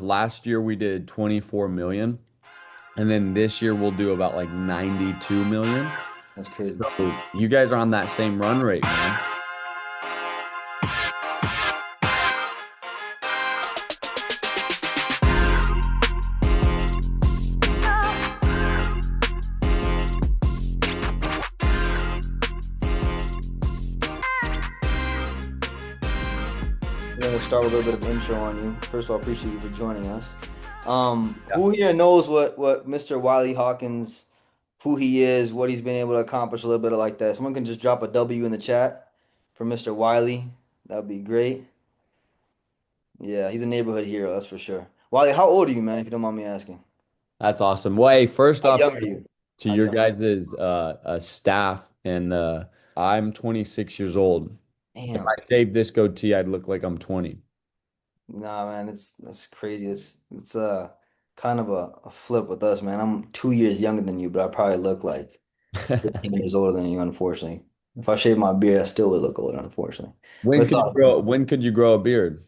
Last year we did 24 million, and then this year we'll do about like 92 million. That's crazy. So you guys are on that same run rate, man. We're gonna start with a little bit of intro on you. First of all, appreciate you for joining us. Yeah. Who here knows what Mr. Wylie Hawkins, who he is, what he's been able to accomplish a little bit of like that. Someone can just drop a W in the chat for Mr. Wylie. That would be great. Yeah, he's a neighborhood hero, that's for sure. Wylie, how old are you, man, if you don't mind me asking? That's awesome. Well, hey, first How off, young are you? to How your young? guys' staff, and I'm 26 years old. If Damn. I shaved this goatee, I'd look like I'm 20. Nah, man, that's crazy. It's kind of a flip with us, man. I'm 2 years younger than you, but I probably look like 15 years older than you, unfortunately. If I shave my beard, I still would look older, unfortunately. But it's all good. When could you grow a beard?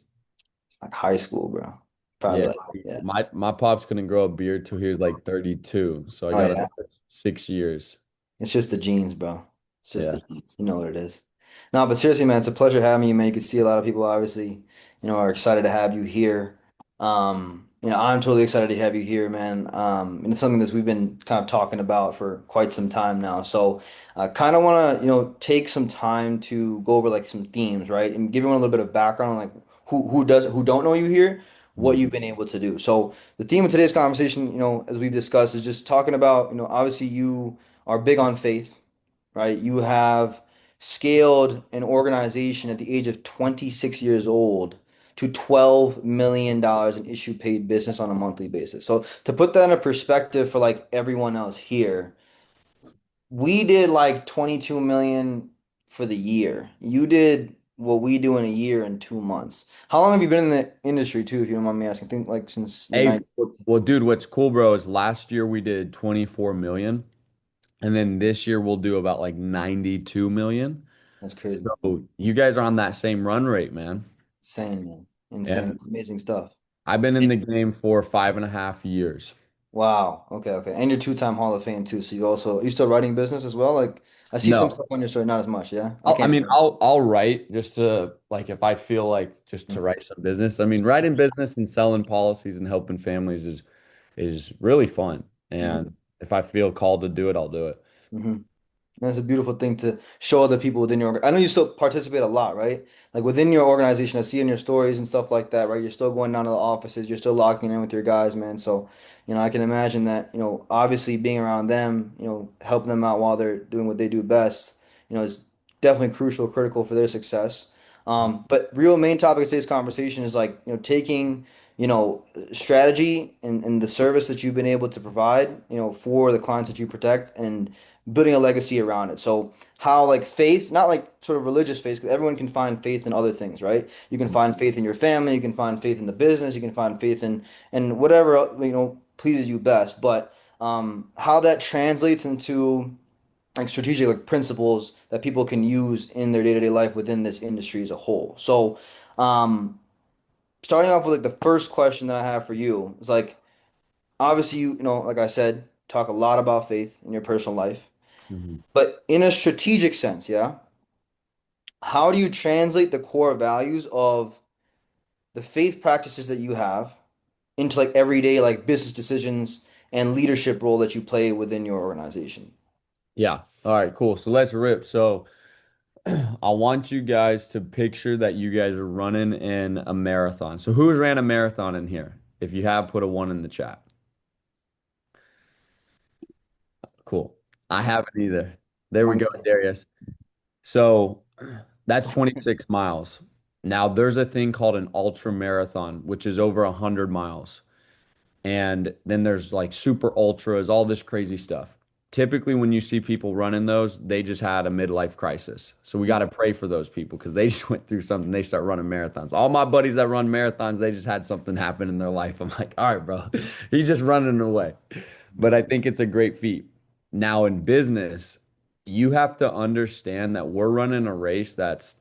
Like high school, bro. Probably Yeah, like, yeah. my pops couldn't grow a beard till he was like 32, so I Oh, got yeah. another 6 years. It's just the genes, bro. It's just the Yeah. genes. You know what it is. No, but seriously, man, it's a pleasure having you, man. You can see a lot of people obviously, are excited to have you here. I'm totally excited to have you here, man. And it's something that we've been kind of talking about for quite some time now. So I kind of want to, take some time to go over like some themes, right? And give everyone a little bit of background on like who don't know you here, what Mhm. you've been able to do. So the theme of today's conversation, as we've discussed, is just talking about, obviously you are big on faith, right? You have scaled an organization at the age of 26 years old to $12 million in issue paid business on a monthly basis. So to put that in a perspective for like everyone else here, we did like 22 million for the year. You did what we do in a year in 2 months. How long have you been in the industry too, if you don't mind me asking? I think like since the Hey, 19. well, dude, what's cool, bro, is last year we did 24 million, and then this year we'll do about like 92 million. That's crazy. So you guys are on that same run rate, man. Insane, man. Insane. And It's amazing stuff. I've been in the game for 5.5 years. Wow. Okay, okay. And you're two-time Hall of Fame too. So you still writing business as well? Like I see some No, stuff on your story, not as much, yeah? I I can't mean, imagine. I'll write just to like if I feel like just to write some business. I mean, writing business and selling policies and helping families is really fun. Mm-hmm. And if I feel called to do it, I'll do it. Mm-hmm. That's a beautiful thing to show other people within your. I know you still participate a lot, right? Like within your organization, I see in your stories and stuff like that, right? You're still going down to the offices, you're still locking in with your guys, man. So, I can imagine that, obviously being around them, helping them out while they're doing what they do best, is definitely crucial, critical for their success. But real main topic of today's conversation is like, taking, strategy and the service that you've been able to provide, for the clients that you protect and building a legacy around it. So how like faith, not like sort of religious faith, because everyone can find faith in other things, right? You can find faith in your family, you can find faith in the business, you can find faith in whatever pleases you best. But how that translates into like strategic like principles that people can use in their day-to-day life within this industry as a whole. So um, starting off with like the first question that I have for you is like obviously like I said, talk a lot about faith in your personal life. Mhm. But in a strategic sense, yeah, how do you translate the core values of the faith practices that you have into like everyday like business decisions and leadership role that you play within your organization? Yeah. All right, cool. So let's rip. So I want you guys to picture that you guys are running in a marathon. So who's ran a marathon in here? If you have, put a one in the chat. Cool. I haven't either. There we One go, day. Darius. So that's 26 miles. Now there's a thing called an ultra marathon, which is over 100 miles. And then there's like super ultras, all this crazy stuff. Typically, when you see people running those, they just had a midlife crisis. So we got to pray for those people because they just went through something. They start running marathons. All my buddies that run marathons, they just had something happen in their life. I'm like, all right, bro, he's just running away. But I think it's a great feat. Now, in business, you have to understand that we're running a race that's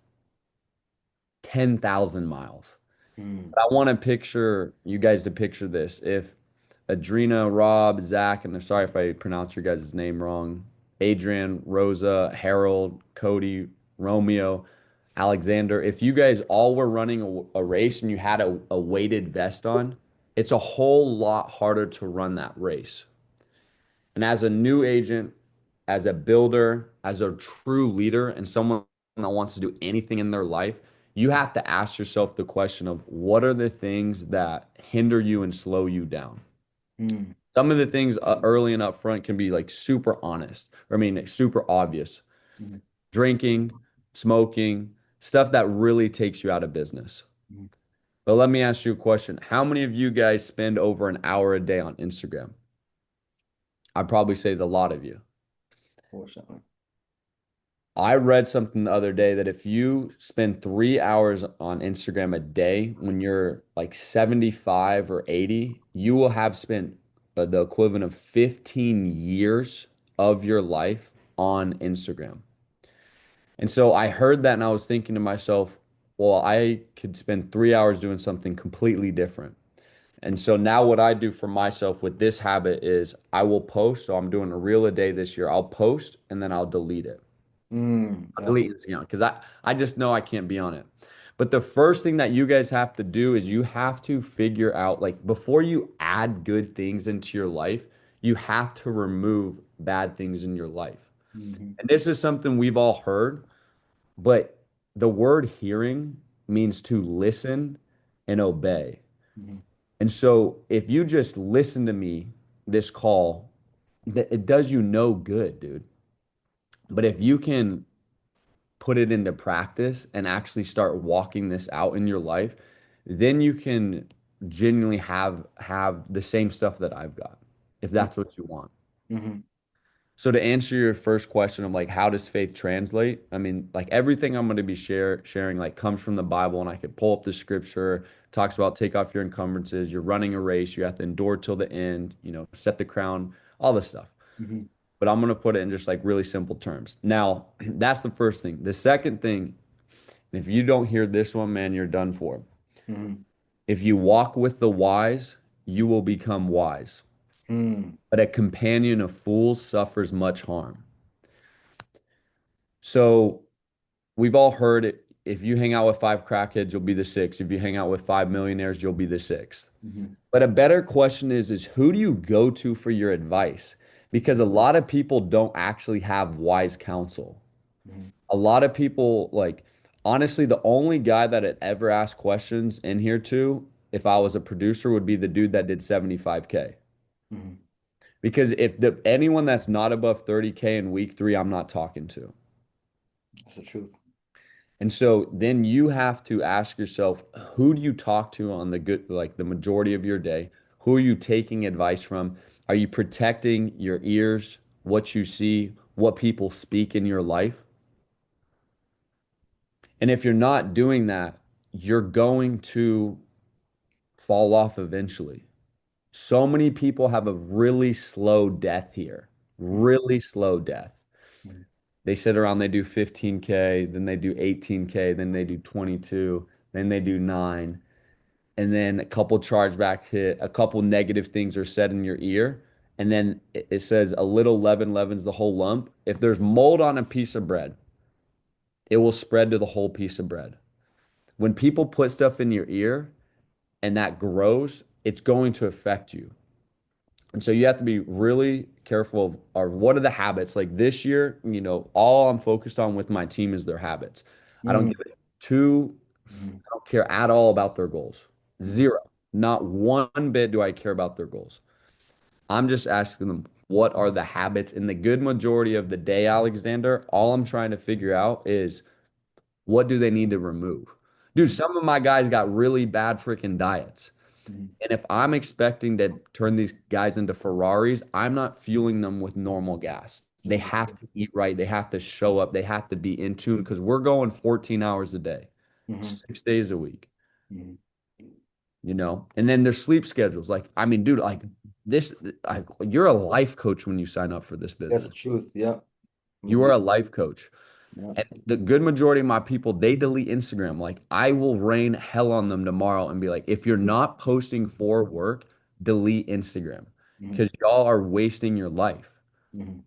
10,000 miles. Mm, I want to picture you guys to picture this. If Adrena, Rob, Zach, and I'm sorry if I pronounce your guys' name wrong, Adrian, Rosa, Harold, Cody, Romeo, Alexander, if you guys all were running a race and you had a weighted vest on, it's a whole lot harder to run that race. And as a new agent, as a builder, as a true leader, and someone that wants to do anything in their life, you have to ask yourself the question of what are the things that hinder you and slow you down? mm, Some of the things early and upfront can be like super honest, or I mean, like, super obvious. mm, Drinking, smoking, stuff that really takes you out of business. mm. But let me ask you a question. How many of you guys spend over an hour a day on Instagram? I'd probably say the lot of you. Fortunately. I read something the other day that if you spend 3 hours on Instagram a day when you're like 75 or 80, you will have spent the equivalent of 15 years of your life on Instagram. And so I heard that and I was thinking to myself, well, I could spend 3 hours doing something completely different. And so now what I do for myself with this habit is I will post. So I'm doing a reel a day this year. I'll post and then I'll delete it. I'll Yeah. delete Instagram because I just know I can't be on it. But the first thing that you guys have to do is you have to figure out, like, before you add good things into your life, you have to remove bad things in your life. Hmm. And this is something we've all heard, but the word hearing means to listen and obey. Hmm. And so if you just listen to me, this call, it does you no good, dude. But if you can put it into practice and actually start walking this out in your life, then you can genuinely have the same stuff that I've got, if that's what you want. Hmm. So to answer your first question of like how does faith translate? I mean, like everything I'm going to be sharing like comes from the Bible and I could pull up the scripture, talks about take off your encumbrances, you're running a race, you have to endure till the end, set the crown, all this stuff. Hmm. But I'm going to put it in just like really simple terms. Now, that's the first thing. The second thing, if you don't hear this one, man, you're done for. Hmm. If you walk with the wise, you will become wise. Hmm. But a companion of fools suffers much harm. So we've all heard it. If you hang out with five crackheads, you'll be the sixth. If you hang out with five millionaires, you'll be the sixth. Hmm. But a better question is who do you go to for your advice? Because a lot of people don't actually have wise counsel. Hmm. A lot of people, like, honestly, the only guy that had ever asked questions in here too, if I was a producer, would be the dude that did 75K. Hmm. Because if anyone that's not above 30K in week three, I'm not talking to. That's the truth. And so then you have to ask yourself, who do you talk to on the good, like the majority of your day? Who are you taking advice from? Are you protecting your ears, what you see, what people speak in your life? And if you're not doing that, you're going to fall off eventually. So many people have a really slow death here, really slow death. Hmm. They sit around, they do 15K, then they do 18K, then they do 22, then they do nine, and then a couple chargebacks hit, a couple negative things are said in your ear, and then it says a little leaven leavens the whole lump. If there's mold on a piece of bread, it will spread to the whole piece of bread. When people put stuff in your ear and that grows, it's going to affect you. And so you have to be really careful of or what are the habits? Like this year, all I'm focused on with my team is their habits. I don't Hmm. give it two, Hmm. I don't care at all about their goals. Hmm. Zero. Not one bit do I care about their goals. I'm just asking them what are the habits in the good majority of the day, Alexander. All I'm trying to figure out is what do they need to remove? Dude, Hmm. some of my guys got really bad freaking diets. Hmm. And if I'm expecting to turn these guys into Ferraris, I'm not fueling them with normal gas. They have to eat right. They have to show up. They have to be in tune because we're going 14 hours a day, Hmm. 6 days a week, Hmm. and then their sleep schedules. Like, I mean, dude, like you're a life coach when you sign up for this That's the business. truth. Yeah. You are a life coach. Yeah. And the good majority of my people, they delete Instagram. Like I will rain hell on them tomorrow and be like, if you're not posting for work, delete Instagram Hmm. because y'all are wasting your life. Hmm.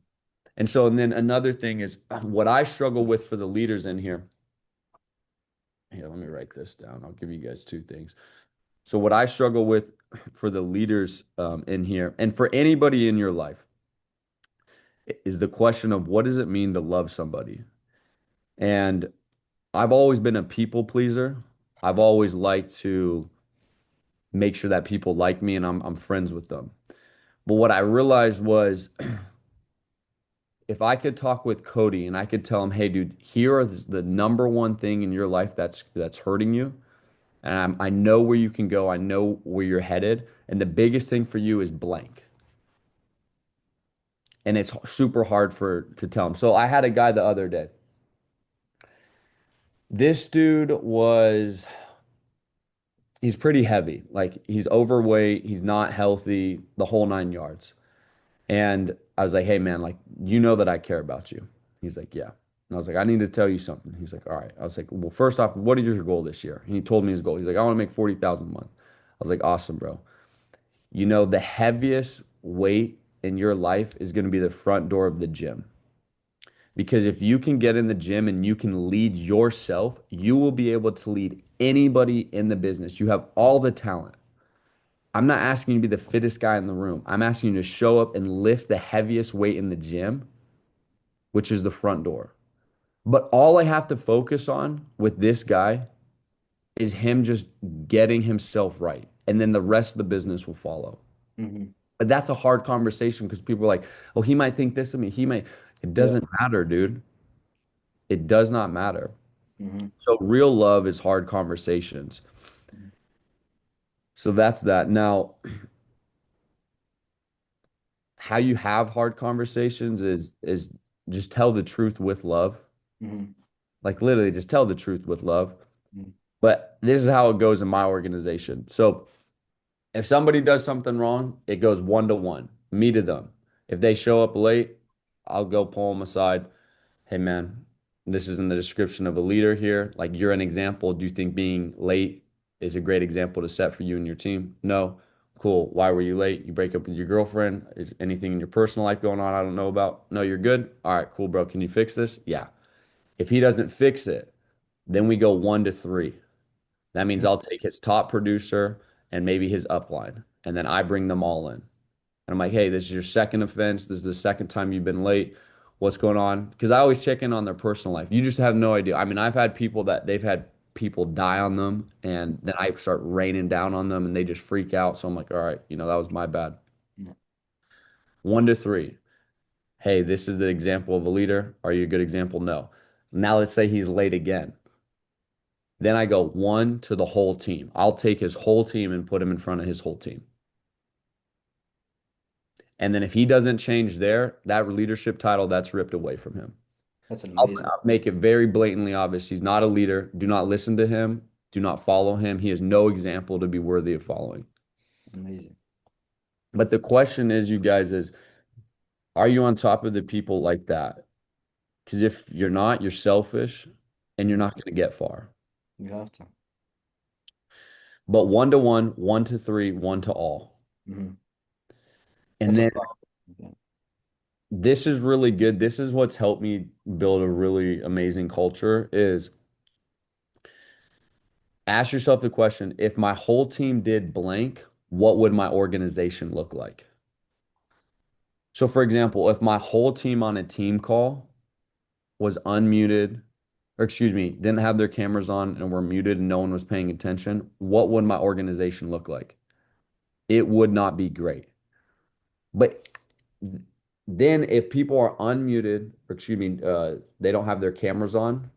And then another thing is what I struggle with for the leaders in here. Here, let me write this down. I'll give you guys two things. So what I struggle with for the leaders in here, and for anybody in your life, is the question of what does it mean to love somebody? And I've always been a people pleaser. I've always liked to make sure that people like me and I'm friends with them. But what I realized was if I could talk with Cody and I could tell him, "Hey dude, here is the number one thing in your life that's hurting you, and I know where you can go. I know where you're headed, and the biggest thing for you is blank." And it's super hard for to tell him. So I had a guy the other day. This dude was he's pretty heavy. Like he's overweight, he's not healthy, the whole nine yards. And I was like, "Hey man, like you know that I care about you." He's like, "Yeah." And I was like, "I need to tell you something." He's like, "All right." I was like, "Well, first off, what is your goal this year?" And he told me his goal. He's like, "I want to make 40,000 a month." I was like, "Awesome, bro. You know, the heaviest weight in your life is going to be the front door of the gym. Because if you can get in the gym and you can lead yourself, you will be able to lead anybody in the business. You have all the talent. I'm not asking you to be the fittest guy in the room. I'm asking you to show up and lift the heaviest weight in the gym, which is the front door. But all I have to focus on with this guy is him just getting himself right. And then the rest of the business will follow. Hmm. But that's a hard conversation because people are like, oh, he might think this of me. He might. It Yeah. doesn't matter, dude. It does not matter. Hmm. So real love is hard conversations. So that's that. Now, how you have hard conversations is just tell the truth with love. Hmm. Like literally just tell the truth with love. But this is how it goes in my organization. So if somebody does something wrong, it goes one to one, me to them. If they show up late, I'll go pull them aside. Hey man, this is in the description of a leader here. Like you're an example. Do you think being late is a great example to set for you and your team? No. Cool. Why were you late? You break up with your girlfriend? Is anything in your personal life going on I don't know about? No, you're good. All right, cool, bro. Can you fix this? Yeah. If he doesn't fix it, then we go one to three. That means I'll take his top producer and maybe his upline, and then I bring them all in. And I'm like, hey, this is your second offense. This is the second time you've been late. What's going on? Because I always check in on their personal life. You just have no idea. I mean, I've had people that they've had people die on them, and then I start raining down on them, and they just freak out. So I'm like, all right, that was my bad. Yeah. One to three. Hey, this is the example of a leader. Are you a good example? No. Now let's say he's late again. Then I go one to the whole team. I'll take his whole team and put him in front of his whole team. And then if he doesn't change there, that leadership title, that's ripped away from him. That's amazing. I'll make it very blatantly obvious. He's not a leader. Do not listen to him. Do not follow him. He is no example to be worthy of following. Amazing. But the question is, you guys, is are you on top of the people like that? Because if you're not, you're selfish and you're Mhm. not going to get far. You have to. But one to one, one to three, one to all. Hmm. And That's a then thought. Yeah. this is really good. This is what's helped me build a really amazing culture is ask yourself the question, if my whole team did blank, what would my organization look like? So for example, if my whole team on a team call was unmuted, or excuse me, didn't have their cameras on and were muted and no one was paying attention, what would my organization look like? It would not be great. But then if people are unmuted, or excuse me, they don't have their cameras on,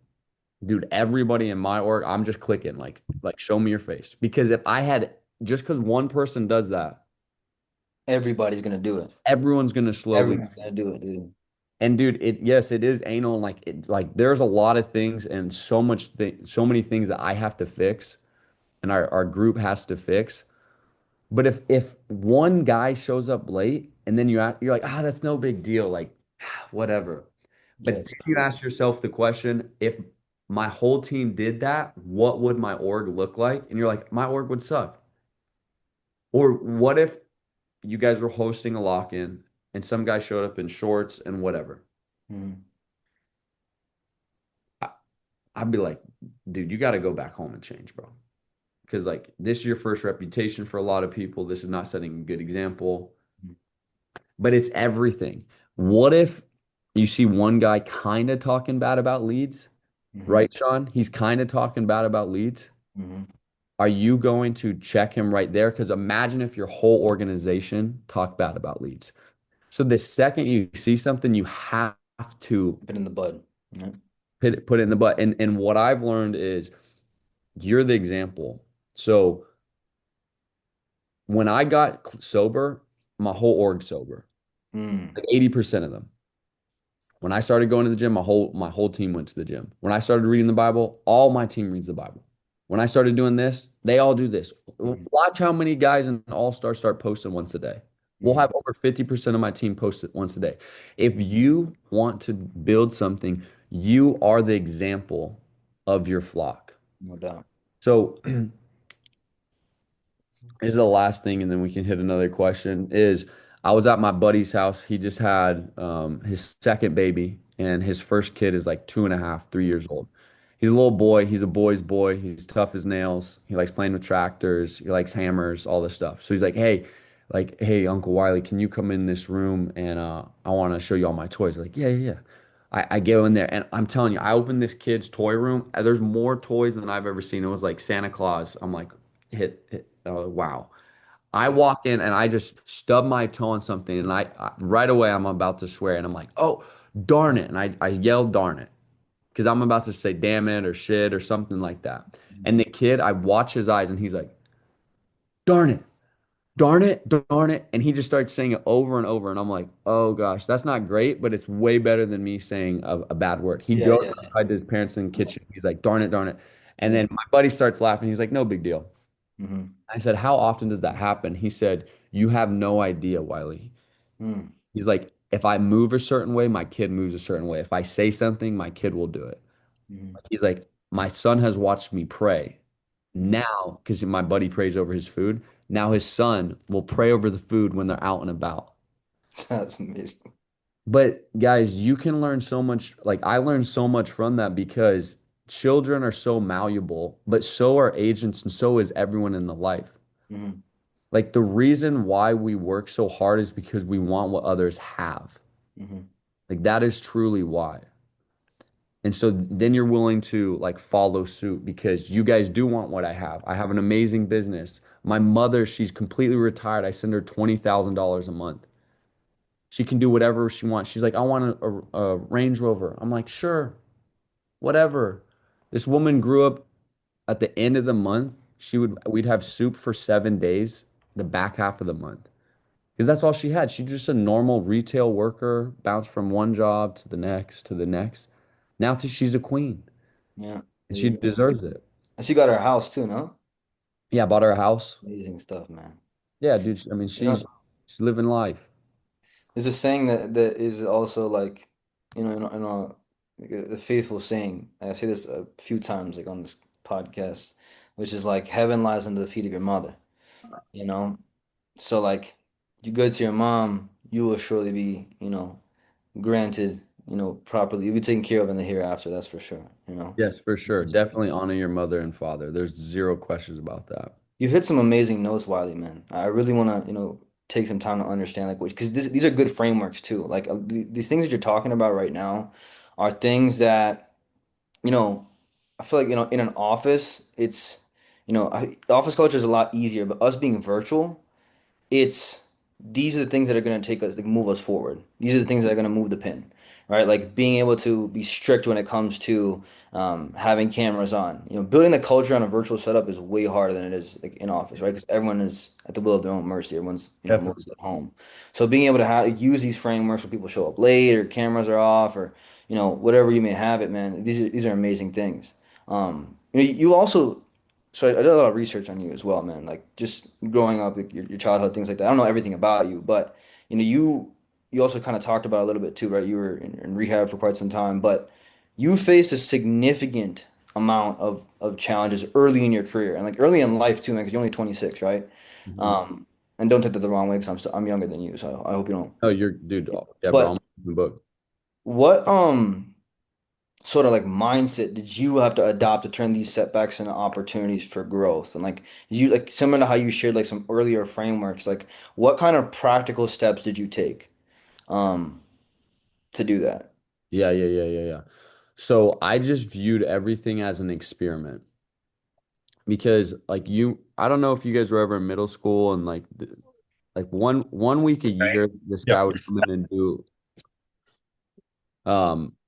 dude, everybody in my org, I'm just clicking like show me your face. Because if I had just because one person does that, Everybody's gonna do it. everyone's gonna slowly. Everyone's gonna do it, dude. And dude, it yes, it is anal. And like there's a lot of things and so many things that I have to fix, and our group has to fix. But if one guy shows up late, and then you're like, ah, that's no big deal, like whatever. Yeah, But it's if you crazy. ask yourself the question, if my whole team did that, what would my org look like? And you're like, my org would suck. Or what if you guys were hosting a lock-in and some guy showed up in shorts and whatever? Mhm. I, I'd be like, dude, you got to go back home and change, bro. Because like this is your first reputation for a lot of people. This is not setting a good example, but it's everything. What if you see one guy kind of talking bad about leads, Mhm. right, Sean? He's kind of talking bad about leads. Mhm. Are you going to check him right there? Because imagine if your whole organization talked bad about leads. So the second you see something, you have to Nip it in the bud. Yeah. put it in the butt. And what I've learned is you're the example. So when I got sober, my whole org sober, Mm. like 80% of them. When I started going to the gym, my whole team went to the gym. When I started reading the Bible, all my team reads the Bible. When I started doing this, they all do this. Mhm. Watch how many guys in All-Star start posting once a day. We'll Mhm. have over 50% of my team post it once a day. If you want to build something, you are the example of your flock. No doubt. So this is the last thing, and then we can hit another question. Is I was at my buddy's house. He just had his second baby, and his first kid is like 2.5, 3 years old. He's a little boy. He's a boy's boy. He's tough as nails. He likes playing with tractors. He likes hammers, all this stuff. So he's like, hey, Uncle Wiley, can you come in this room and I want to show you all my toys. Like, yeah, yeah, yeah. I go in there and I'm telling you, I opened this kid's toy room. There's more toys than I've ever seen. It was like Santa Claus. I'm like, hit. Oh, wow. I walk in and I just stub my toe on something, and right away I'm about to swear, and I'm like, oh, darn it. And I yelled, darn it, because I'm about to say damn it or shit or something like that. And the kid, I watch his eyes and he's like, darn it, darn it, darn it. And he just starts saying it over and over. And I'm like, oh gosh, that's not great, but it's way better than me saying a bad word. He Yeah, goes yeah, outside to his parents in the yeah. kitchen. He's like, darn it, darn it. And Yeah. then my buddy starts laughing. He's like, no big deal. Mhm. I said, how often does that happen? He said, you have no idea, Wiley. Mm. He's like, if I move a certain way, my kid moves a certain way. If I say something, my kid will do it. Mhm. He's like, my son has watched me pray. Mhm. Now, because my buddy prays over his food, now his son will pray over the food when they're out and about. That's amazing. But guys, you can learn so much. Like I learned so much from that because children are so malleable, but so are agents and so is everyone in the life. Mhm. Like the reason why we work so hard is because we want what others have. Mhm. Like that is truly why. And so then you're willing to like follow suit because you guys do want what I have. I have an amazing business. My mother, she's completely retired. I send her $20,000 a month. She can do whatever she wants. She's like, I want a Range Rover. I'm like, sure, whatever. This woman grew up at the end of the month. We'd have soup for 7 days, the back half of the month. Because that's all she had. She's just a normal retail worker, bounced from one job to the next to the next. She's a queen Yeah. and There she you go. deserves it. And she got her house too, no? Yeah, I bought her a house. Amazing stuff, man. Yeah, dude. I mean, You know, she's living life. there's a saying that is also like, like a faithful saying. I say this a few times, like on this podcast, which is like, heaven lies under the feet of your mother. You know, so like, you go to your mom, you will surely be, granted, properly. You'll be taken care of in the hereafter. That's for sure. Yes, for sure. Definitely honor your mother and father. There's zero questions about that. You hit some amazing notes, Wiley, man. I really want to, take some time to understand like which because these are good frameworks too. Like these things that you're talking about right now are things that, you know, I feel like, in an office, it's, office culture is a lot easier, but us being virtual, it's these are the things that are going to take us, like, move us forward. These are the things that are going to move the pin, right? Like being able to be strict when it comes to having cameras on. Building the culture on a virtual setup is way harder than it is like in office, right? Because everyone is at the will of their own mercy. Everyone's, Definitely. mostly at home. So being able to use these frameworks when people show up late or cameras are off or whatever you may have it, man. These are amazing things. You also so I did a lot of research on you as well, man. Like just growing up, like, your childhood, things like that. I don't know everything about you, but you you also kind of talked about a little bit too, right? You were in rehab for quite some time, but you faced a significant amount of challenges early in your career and like early in life too, man, because you're only 26, right? Mhm. Um, and don't take that the wrong way because I'm younger than you, so I hope you don't. Oh, you're dude. Oh, yeah, bro. I'm But in the book. what sort of like mindset did you have to adopt to turn these setbacks into opportunities for growth? And like you like similar to how you shared like some earlier frameworks, like what kind of practical steps did you take um to do that? Yeah, yeah, yeah, yeah, yeah. So I just viewed everything as an experiment because like I don't know if you guys were ever in middle school and like like one week a year this guy Yep. would come in and do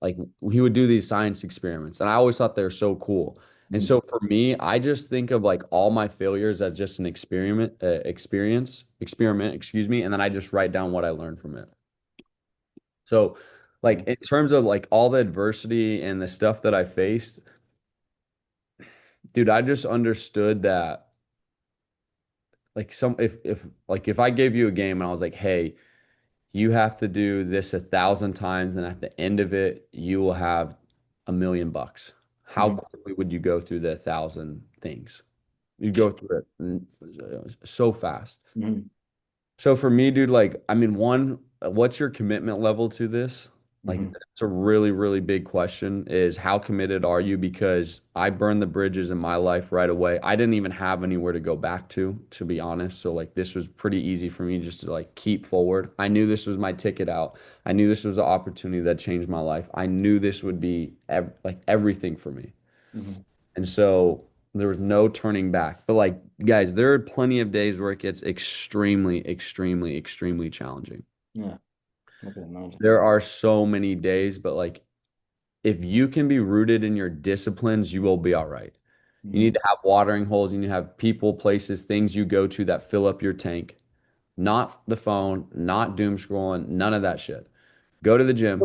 like he would do these science experiments and I always thought they were so cool. And Mhm. so for me, I just think of like all my failures as just an experiment, excuse me, and then I just write down what I learned from it. So like Mhm. in terms of like all the adversity and the stuff that I faced, dude, I just understood that like some if like if I gave you a game and I was like, hey, you have to do this 1,000 times, and at the end of it, you will have $1 million. How Mhm. quickly would you go through the 1,000 things? You go through so fast. Mhm. So for me, dude, like, I mean, one, what's your commitment level to this? Like, Mhm. it's a really, really big question is how committed are you? Because I burned the bridges in my life right away. I didn't even have anywhere to go back to be honest. So like this was pretty easy for me just to like keep forward. I knew this was my ticket out. I knew this was the opportunity that changed my life. I knew this would be like everything for me. Mhm. And so there was no turning back. But like, guys, there are plenty of days where it gets extremely, extremely, extremely challenging. Yeah, I can imagine. There are so many days, but like, if you can be rooted in your disciplines, you will be all right. You need Mhm. to have watering holes. You need to have people, places, things you go to that fill up your tank. Not the phone, not doom scrolling, none of that shit. Go to the gym,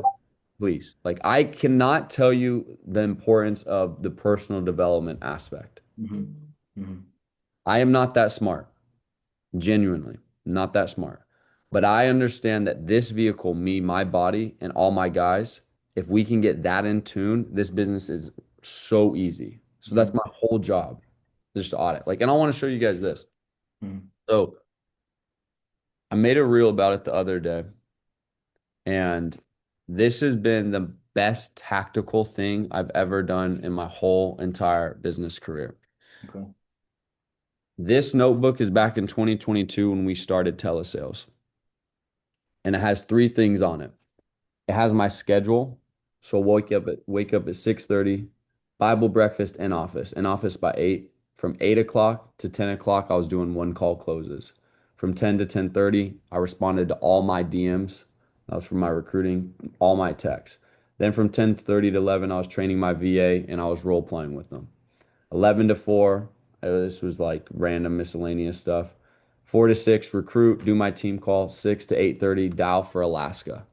please. Like, I cannot tell you the importance of the personal development aspect. Mhm. Mhm. I am not that smart. Genuinely, not that smart. But I understand that this vehicle, me, my body, and all my guys, if we can get that in tune, this business is so easy. So that's Mhm. my whole job, just to audit. Like, and I want to show you guys this. Mhm. So I made a reel about it the other day, and this has been the best tactical thing I've ever done in my whole entire business career. Okay. This notebook is back in 2022 when we started telesales, and it has three things on it. It has my schedule. So wake up at 6:30, Bible breakfast in office. In office by 8. From 8 o'clock to 10 o'clock, I was doing one call closes. From 10 to 10:30, I responded to all my DMs. That was from my recruiting, all my texts. Then from 10:30 to 11, I was training my VA and I was role playing with them. 11 to 4, this was like random miscellaneous stuff. 4 to 6, recruit, do my team call. 6 to 8:30, dial for Alaska,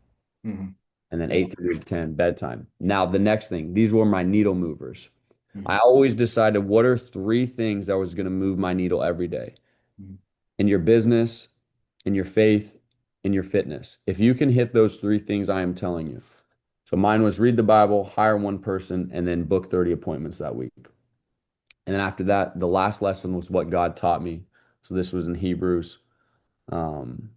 Mhm. and then Yeah. 8:30 to 10 bedtime. Now, the next thing, these were my needle movers. I Mhm. always decided what are three things that was going to move my needle every day Mhm. in your business, in your faith, in your fitness. If you can hit those three things, I am telling you. So mine was read the Bible, hire one person, and then book 30 appointments that week. And then after that, the last lesson was what God taught me. So this was in Hebrews. Um,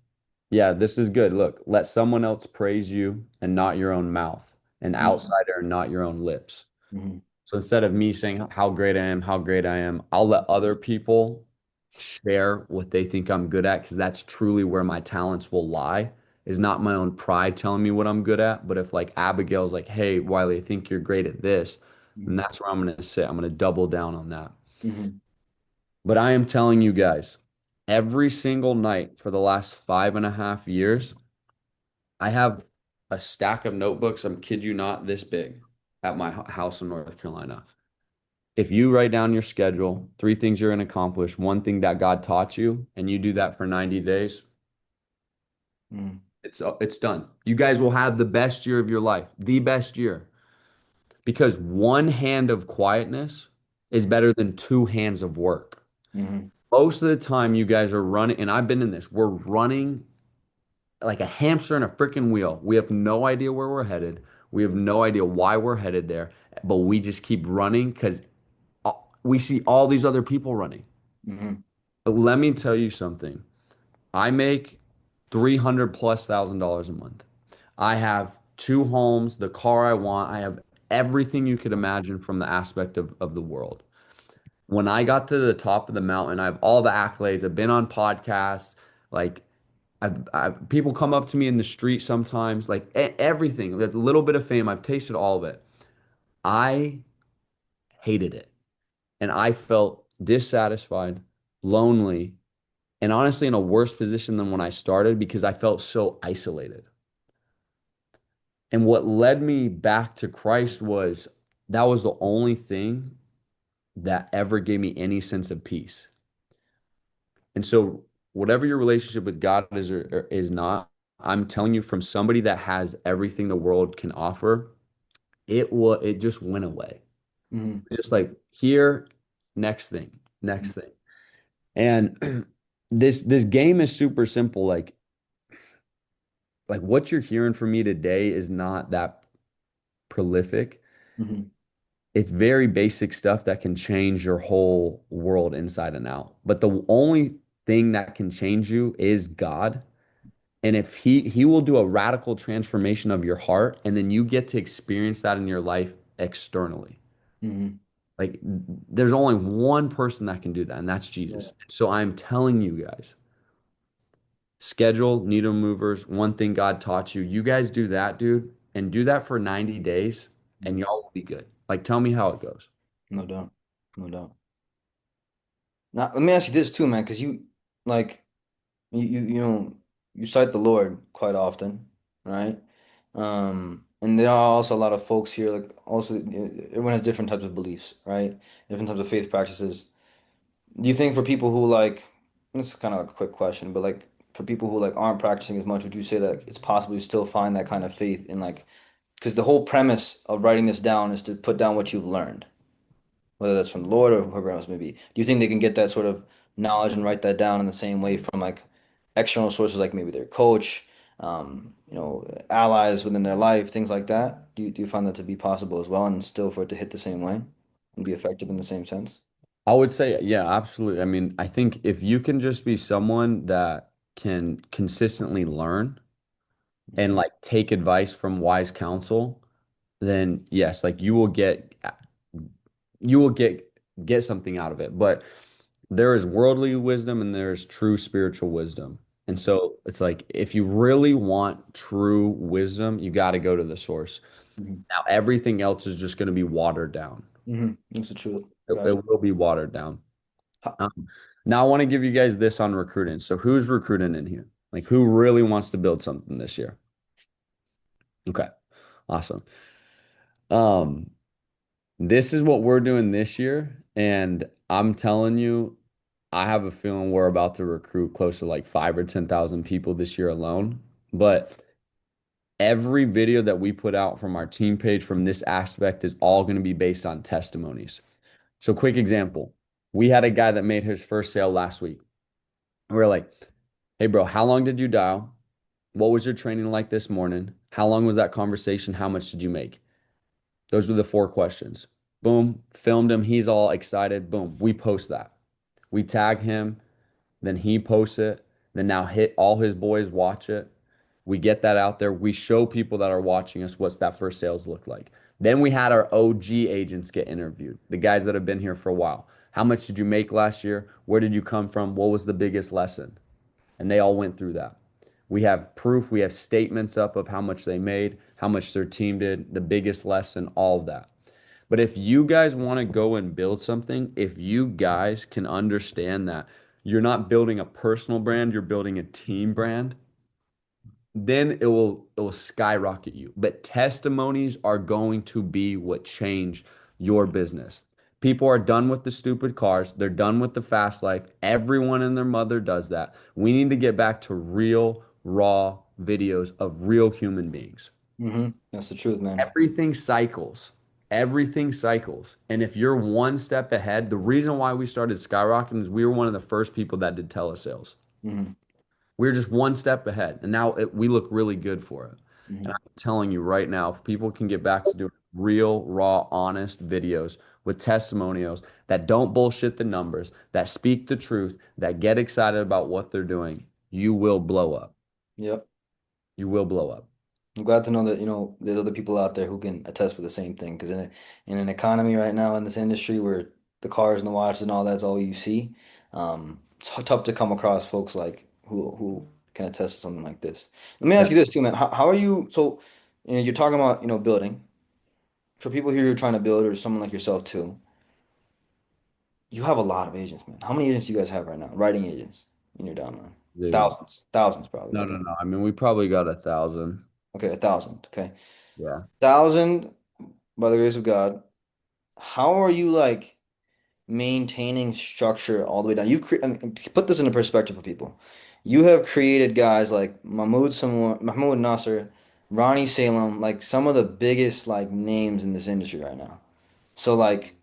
yeah, this is good. Look, let someone else praise you and not your own mouth, an Mhm. outsider and not your own lips. Mhm. So instead of me saying how great I am, how great I am, I'll let other people share what they think I'm good at because that's truly where my talents will lie. Is not my own pride telling me what I'm good at, but if like Abigail's like, "Hey, Wiley, I think you're great at this," then Mhm. that's where I'm going to sit. I'm going to double down on that. Mhm. But I am telling you guys, every single night for the last 5.5 years, I have a stack of notebooks, I'm kid you not, this big at my house in North Carolina. If you write down your schedule, three things you're going to accomplish, one thing that God taught you, and you do that for 90 days, Mhm. it's done. You guys will have the best year of your life, the best year, because one hand of quietness is better than two hands of work. Mhm. Most of the time, you guys are running, and I've been in this, we're running like a hamster in a freaking wheel. We have no idea where we're headed. We have no idea why we're headed there, but we just keep running because we see all these other people running. Hmm. But let me tell you something. I make 300 plus $1,000 a month. I have two homes, the car I want. I have everything you could imagine from the aspect of the world. When I got to the top of the mountain, I have all the accolades. I've been on podcasts. Like, people come up to me in the street sometimes, like everything, that little bit of fame. I've tasted all of it. I hated it. And I felt dissatisfied, lonely, and honestly in a worse position than when I started because I felt so isolated. And what led me back to Christ was that was the only thing that ever gave me any sense of peace. And so, whatever your relationship with God is or is not, I'm telling you from somebody that has everything the world can offer, it just went away. Hmm. Just like here, next thing, next thing. And this game is super simple. Like what you're hearing from me today is not that prolific. Hmm. It's very basic stuff that can change your whole world inside and out. But the only thing that can change you is God. And if he will do a radical transformation of your heart, and then you get to experience that in your life externally. Hmm. Like there's only one person that can do that, and that's Yeah. Jesus. So I'm telling you guys, schedule needle movers, one thing God taught you. You guys do that, dude, and do that for 90 days, and Mhm. y'all will be good. Like tell me how it goes. No doubt. No doubt. Now, let me ask you this too, man, because like you know you cite the Lord quite often, right? And there are also a lot of folks here, like also everyone has different types of beliefs, right? Different types of faith practices. Do you think for people who like, this is kind of like a quick question, but like for people who like aren't practicing as much, would you say that it's possible to still find that kind of faith in like, because the whole premise of writing this down is to put down what you've learned, whether that's from the Lord or whoever else may be. Do you think they can get that sort of knowledge and write that down in the same way from like external sources, like maybe their coach, allies within their life, things like that? Do you find that to be possible as well, and still for it to hit the same way and be effective in the same sense? I would say, yeah, absolutely. I mean, I think if you can just be someone that can consistently learn and like take advice from wise counsel, then yes, like you will get something out of it. But there is worldly wisdom and there is true spiritual wisdom. And so it's like if you really want true wisdom, you got to go to the source. Mm-hmm. Now everything else is just going to be watered down. Mm-hmm. That's the truth. Gotcha. It will be watered down. Ha- Um, Now I want to give you guys this on recruiting. So who's recruiting in here? Like who really wants to build something this year? Okay, awesome. Um, this is what we're doing this year, and I'm telling you, I have a feeling we're about to recruit close to like 5 or 10,000 people this year alone. But every video that we put out from our team page from this aspect is all going to be based on testimonies. So, quick example. We had a guy that made his first sale last week. We're like, hey, bro, how long did you dial? What was your training like this morning? How long was that conversation? How much did you make? Those were the four questions. Boom, filmed him. He's all excited. Boom, we post that. We tag him, then he posts it. Then now hit all his boys watch it. We get that out there. We show people that are watching us what's that first sales look like. Then we had our OG agents get interviewed, the guys that have been here for a while. How much did you make last year? Where did you come from? What was the biggest lesson? And they all went through that. We have proof, we have statements up of how much they made, how much their team did, the biggest lesson, all of that. But if you guys want to go and build something, if you guys can understand that you're not building a personal brand, you're building a team brand, then it will skyrocket you. But testimonies are going to be what change your business. People are done with the stupid cars. They're done with the fast life. Everyone and their mother does that. We need to get back to real, raw videos of real human beings. Mm-hmm. That's the truth, man. Everything cycles. Everything cycles. And if you're one step ahead, the reason why we started skyrocketing is we were one of the first people that did telesales. Mm-hmm. We're just one step ahead, and now we look really good for it. And Hmm. I'm telling you right now, if people can get back to doing real, raw, honest videos with testimonials that don't bullshit the numbers, that speak the truth, that get excited about what they're doing, you will blow up. Yep. You will blow up. I'm glad to know that, there's other people out there who can attest for the same thing. Because in an economy right now in this industry where the cars and the watches and all that's all you see, it's tough to come across folks like who can attest to something like this. Let me Yeah. ask you this too, man. How are you? So, you're talking about, building. For people here who are trying to build, or someone like yourself too, you have a lot of agents, man. How many agents do you guys have right now? Writing agents in your downline? Dude. Thousands, thousands probably. No, Okay, no, no. I mean, we probably got 1,000. okay, 1,000. Okay, Yeah. 1,000 by the grace of God. How are you like maintaining structure all the way down? And put this into perspective for people. You have created guys like Mahmoud Nasser, Ronnie Salem, like some of the biggest like names in this industry right now. So like,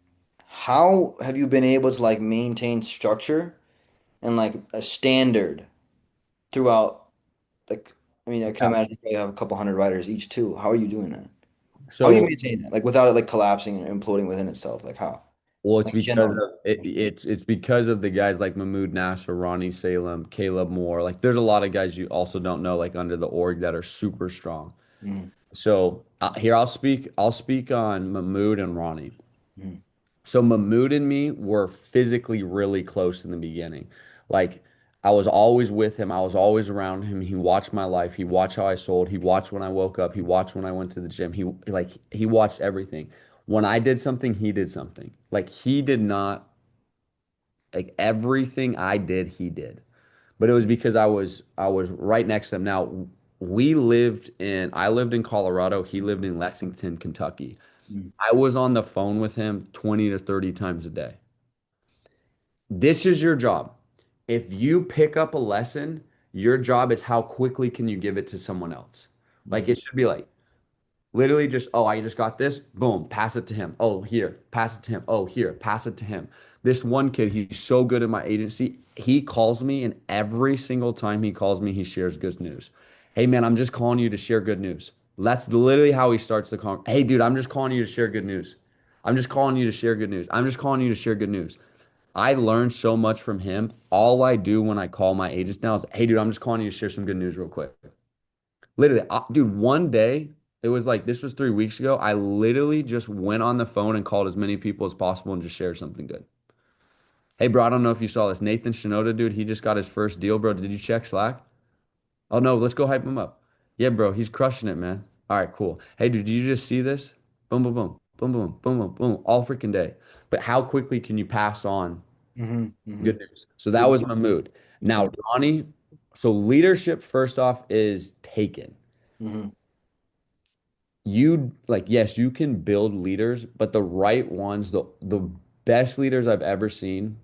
how have you been able to like maintain structure and like a standard throughout? Like, I mean, I can Yeah. imagine you have a couple hundred writers each too. How are you doing that? How are you So, maintaining that? Like without it like collapsing and imploding within itself? Like how? well, it's Like because generally. of it's because of the guys like Mahmoud Nasser, Ronnie Salem, Caleb Moore. Like, there's a lot of guys you also don't know, like under the org, that are super strong. Mhm, So here I'll speak on Mahmoud and Ronnie. mhm, So Mahmoud and me were physically really close in the beginning. Like, I was always with him. I was always around him. He watched my life. He watched how I sold. He watched when I woke up. He watched when I went to the gym. He watched everything. When I did something, he did something. Like, he did not, like, everything I did, he did. But it was because I was right next to him. Now, I lived in Colorado. He lived in Lexington, Kentucky. mhm, I was on the phone with him 20 to 30 times a day. This is your job. If you pick up a lesson, your job is how quickly can you give it to someone else. Like, mhm, it should be like literally just, oh, I just got this, boom, pass it to him. Oh, here, pass it to him. Oh, here, pass it to him. This one kid, he's so good at my agency. He calls me, and every single time he calls me, he shares good news. Hey, man, I'm just calling you to share good news. That's literally how he starts the call. Hey, dude, I'm just calling you to share good news. I'm just calling you to share good news. I'm just calling you to share good news. I learned so much from him. All I do when I call my agents now is, hey, dude, I'm just calling you to share some good news real quick. Literally, dude, one day, it was like, this was 3 weeks ago. I literally just went on the phone and called as many people as possible and just shared something good. Hey, bro, I don't know if you saw this. Nathan Shinoda, dude, he just got his first deal, bro. Did you check Slack? Oh, no, let's go hype him up. Yeah, bro, he's crushing it, man. All right, cool. Hey, dude, did you just see this? Boom, boom, boom, boom, boom, boom, boom, boom, all freaking day. But how quickly can you pass on mhm, good mhm. news? So that Good. was my mood. Okay. Now, Ronnie, so leadership, first off, is taken. Mhm, You, like, yes, you can build leaders, but the right ones, the best leaders I've ever seen.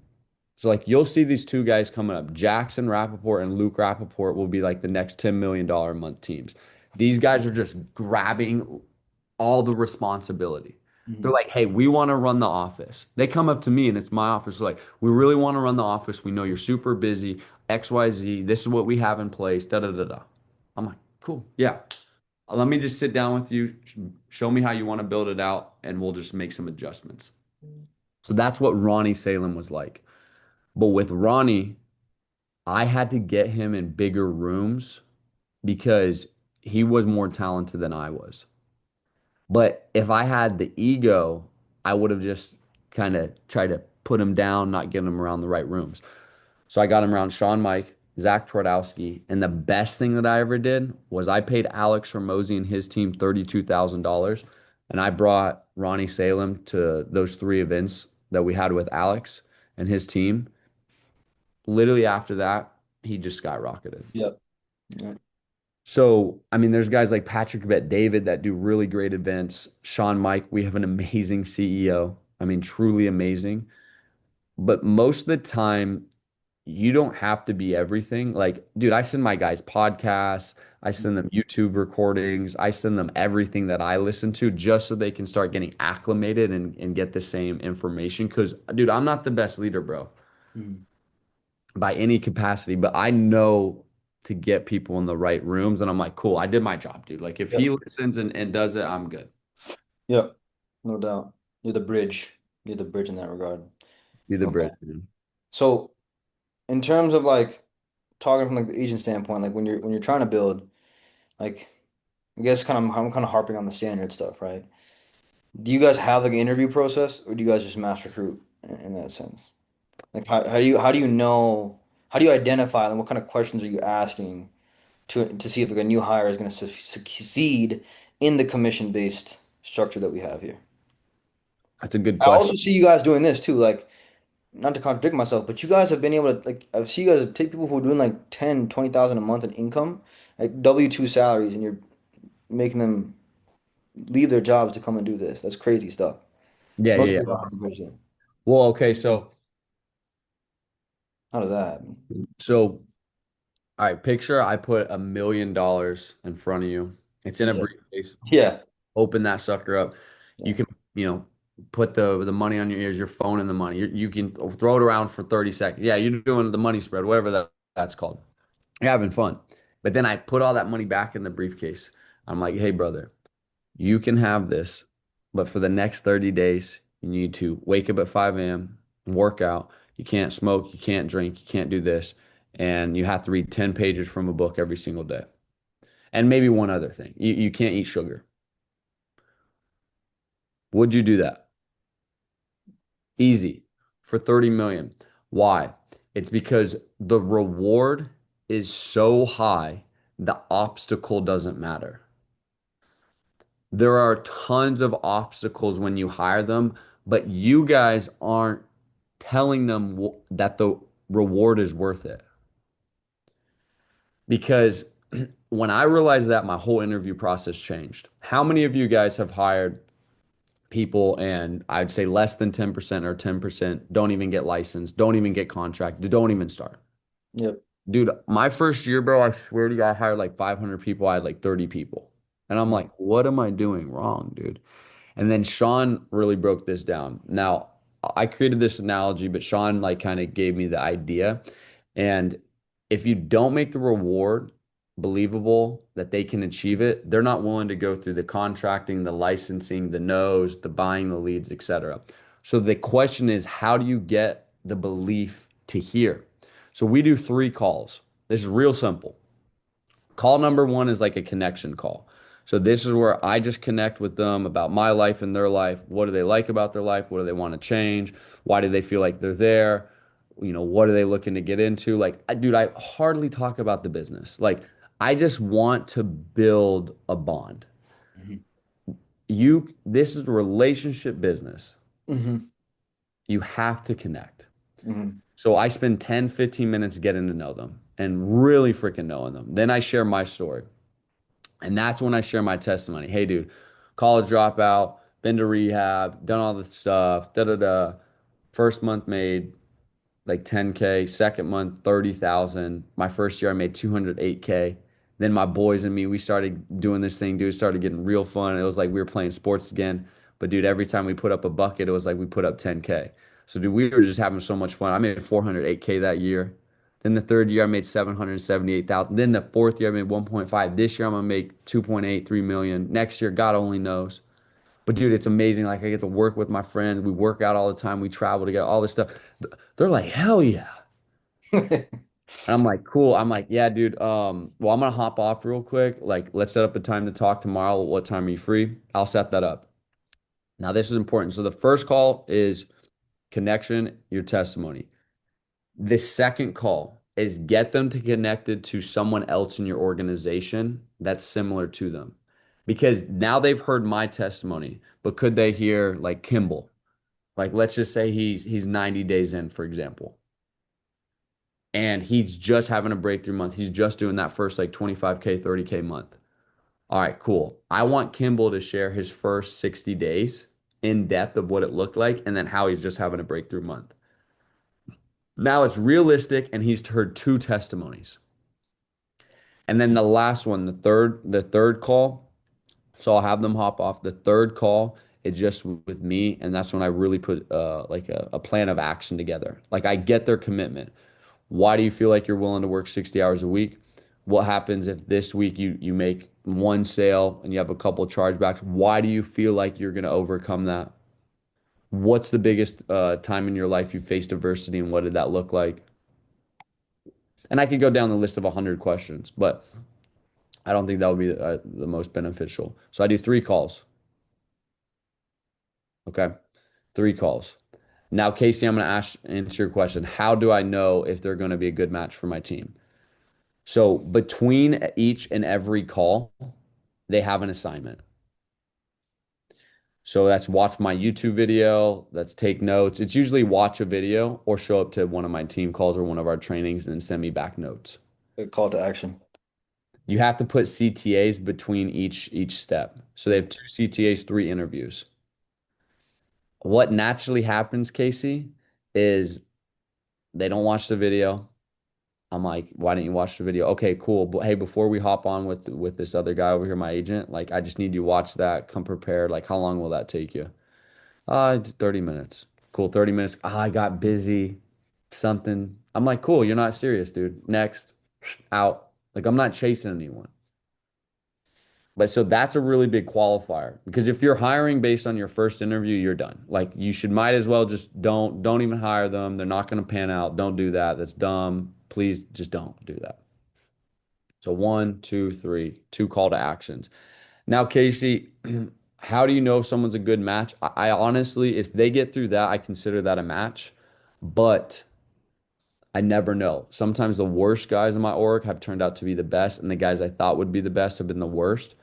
So, like, you'll see these two guys coming up. Jackson Rappaport and Luke Rappaport will be like the next $10 million a month teams. These guys are just grabbing all the responsibility. They're mhm, like, hey, we want to run the office. They come up to me and it's my office. Like, we really want to run the office. We know you're super busy, XYZ. This is what we have in place. Da da da da. I'm like, cool. Yeah. Let me just sit down with you, show me how you want to build it out, and we'll just make some adjustments. So that's what Ronnie Salem was like. But with Ronnie, I had to get him in bigger rooms because he was more talented than I was. But if I had the ego, I would have just kind of tried to put him down, not get him around the right rooms. So I got him around Sean Mike, Zach Twardowski, and the best thing that I ever did was I paid Alex Hormozy and his team $32,000, and I brought Ronnie Salem to those three events that we had with Alex and his team. Literally after that, he just skyrocketed. yep. Yep. So, I mean, there's guys like Patrick Bet David that do really great events. Sean Mike, we have an amazing CEO. I mean, truly amazing. But most of the time, you don't have to be everything. Like, dude, I send my guys podcasts, I send them YouTube recordings, I send them everything that I listen to just so they can start getting acclimated and get the same information. Because, dude, I'm not the best leader, bro, Mhm, by any capacity, but I know. to get people in the right rooms. And I'm like, cool, I did my job, dude. Like if he Yep. listens and does it, I'm good. Yep. No doubt. You're the bridge. You're the bridge in that regard. Be the Okay. bridge, man. So in terms of like talking from like the agent standpoint, like when you're trying to build, like I guess I'm kind of harping on the standard stuff, right? Do you guys have like an interview process, or do you guys just mass recruit in that sense? Like how do you know, how do you identify, and what kind of questions are you asking to see if like a new hire is going to succeed in the commission-based structure that we have here? That's a good I question. also see you guys doing this too, like not to contradict myself, but you guys have been able to like I've seen you guys take people who are doing like 10, 20,000 a month in income, like W-2 salaries, and you're making them leave their jobs to come and do this. That's crazy stuff. Yeah, Most yeah, people yeah. don't have the vision. Well, okay, How does that happen? so all right, picture I put $1 million in front of you. It's in a Yeah. briefcase. Yeah. Open that sucker up. You Yeah. can, put the money on your ears, your phone and the money. You can throw it around for 30 seconds. Yeah, you're doing the money spread, whatever that's called. You're having fun. But then I put all that money back in the briefcase. I'm like, hey, brother, you can have this, but for the next 30 days, you need to wake up at 5 a.m., work out. You can't smoke, you can't drink, you can't do this. And you have to read 10 pages from a book every single day. And maybe one other thing. You can't eat sugar. Would you do that? Easy for 30 million. Why? It's because the reward is so high, the obstacle doesn't matter. There are tons of obstacles when you hire them, but you guys aren't telling them that the reward is worth it. Because when I realized that, my whole interview process changed. How many of you guys have hired people and I'd say less than 10% or 10% don't even get licensed, don't even get contracted, don't even start? Yep. Dude, my first year, bro, I swear to you, I hired like 500 people. I had like 30 people. And I'm like, what am I doing wrong, dude? And then Sean really broke this down. Now, I created this analogy, but Sean like kind of gave me the idea. And if you don't make the reward believable that they can achieve it, they're not willing to go through the contracting, the licensing, the no's, the buying the leads, etc. So the question is, how do you get the belief to hear? So we do 3 calls. This is real simple. Call number one is like a connection call. So this is where I just connect with them about my life and their life. What do they like about their life? What do they want to change? Why do they feel like they're there? What are they looking to get into? Like, dude, I hardly talk about the business. Like, I just want to build a bond. Hmm. This is a relationship business. Hmm. You have to connect. Hmm. So I spend 10, 15 minutes getting to know them and really freaking knowing them. Then I share my story. And that's when I share my testimony. Hey, dude, college dropout, been to rehab, done all the stuff, da da da. First month made like 10K, second month 30,000. My first year I made 208K. Then my boys and me, we started doing this thing, dude. It started getting real fun. It was like we were playing sports again. But dude, every time we put up a bucket, it was like we put up 10K. So dude, we were just having so much fun. I made 408K that year. Then the third year I made 778,000. Then the fourth year I made 1.5. This year I'm gonna make 2.8, 3 million. Next year, God only knows. But dude, it's amazing. Like I get to work with my friends. We work out all the time. We travel together, all this stuff. They're like, hell yeah. And I'm like, cool. I'm like, yeah, dude. Well, I'm gonna hop off real quick. Like, let's set up a time to talk tomorrow. What time are you free? I'll set that up. Now, this is important. So the first call is connection, your testimony. The second call is get them to connected to someone else in your organization that's similar to them. Because now they've heard my testimony, but could they hear like Kimball? Like let's just say he's 90 days in, for example, and he's just having a breakthrough month. He's just doing that first like 25K, 30K month. All right, cool. I want Kimball to share his first 60 days in depth of what it looked like and then how he's just having a breakthrough month. Now it's realistic and he's heard 2 testimonies. And then the last one, the third call. So I'll have them hop off. The third call is just with me, and that's when I really put like a plan of action together. Like I get their commitment. Why do you feel like you're willing to work 60 hours a week? What happens if this week you make one sale and you have a couple chargebacks? Why do you feel like you're going to overcome that? What's the biggest time in your life you faced adversity and what did that look like? And I could go down the list of 100 questions, but I don't think that would be the most beneficial. So I do three calls. Okay. Three calls. Now, Casey, I'm going to answer your question. How do I know if they're going to be a good match for my team? So between each and every call, they have an assignment. So that's watch my YouTube video, that's take notes. It's usually watch a video or show up to one of my team calls or one of our trainings and send me back notes. A call to action. You have to put CTAs between each step. So they have two CTAs, three interviews. What naturally happens, Casey, is they don't watch the video. I'm like, why didn't you watch the video? Okay, cool. But hey, before we hop on with this other guy over here, my agent, like I just need you to watch that, come prepared. Like, how long will that take you? 30 minutes. Cool, 30 minutes. I got busy, something. I'm like, cool, you're not serious, dude. Next, out. Like, I'm not chasing anyone. But so that's a really big qualifier because if you're hiring based on your first interview, you're done. Like you should might as well just don't even hire them. They're not going to pan out. Don't do that. That's dumb. Please just don't do that. So one, two, three, two call to actions. Now, Casey, how do you know if someone's a good match? I honestly, if they get through that, I consider that a match, but I never know. Sometimes the worst guys in my org have turned out to be the best, and the guys I thought would be the best have been the worst.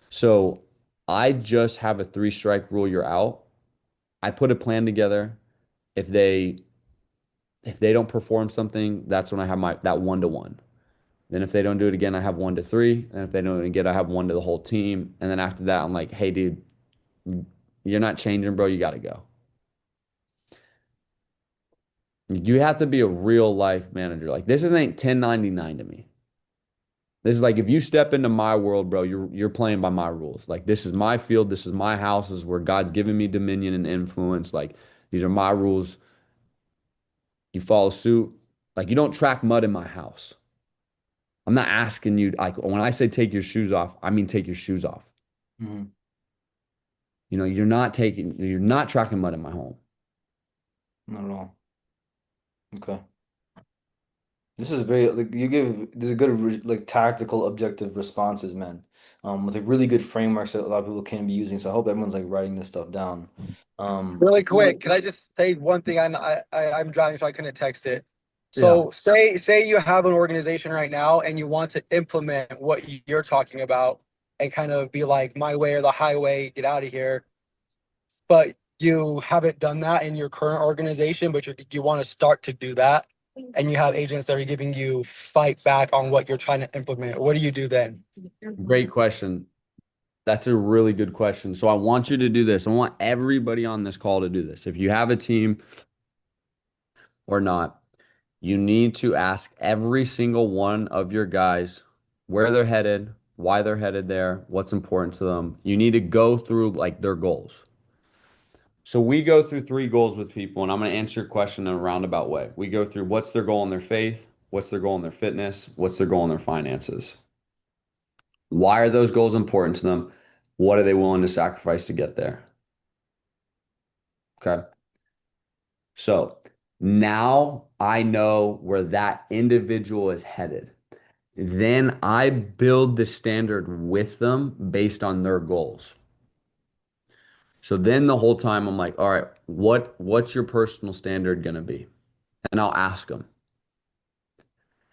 So I just have a three strike rule, you're out. I put a plan together. If they don't perform something, that's when I have my that 1-to-1. Then if they don't do it again, I have 1-to-3. And if they don't do it again, I have one to the whole team. And then after that, I'm like, hey, dude, you're not changing, bro. You got to go. You have to be a real life manager. Like this isn't 1099 to me. This is like if you step into my world, bro, you're playing by my rules. Like this is my field, this is my house, this is where God's given me dominion and influence. Like these are my rules. You follow suit. Like you don't track mud in my house. I'm not asking you like when I say take your shoes off, I mean take your shoes off. Mhm. You're not tracking mud in my home. Not at all. Okay. This is very like you give these are good like tactical objective responses, man. With like really good frameworks that a lot of people can be using. So I hope everyone's like writing this stuff down. Really quick, can I just say one thing? I'm driving, so I couldn't text it. Yeah. So say you have an organization right now and you want to implement what you're talking about and kind of be like my way or the highway, get out of here. But you haven't done that in your current organization, but you want to start to do that, and you have agents that are giving you fight back on what you're trying to implement. What do you do then? Great question. That's a really good question. So I want you to do this. I want everybody on this call to do this. If you have a team or not, you need to ask every single one of your guys where they're headed, why they're headed there, what's important to them. You need to go through like their goals. So we go through three goals with people, and I'm going to answer your question in a roundabout way. We go through what's their goal in their faith, what's their goal in their fitness, what's their goal in their finances. Why are those goals important to them? What are they willing to sacrifice to get there? Okay. So now I know where that individual is headed. Then I build the standard with them based on their goals. So then the whole time I'm like, all right, what's your personal standard going to be? And I'll ask them.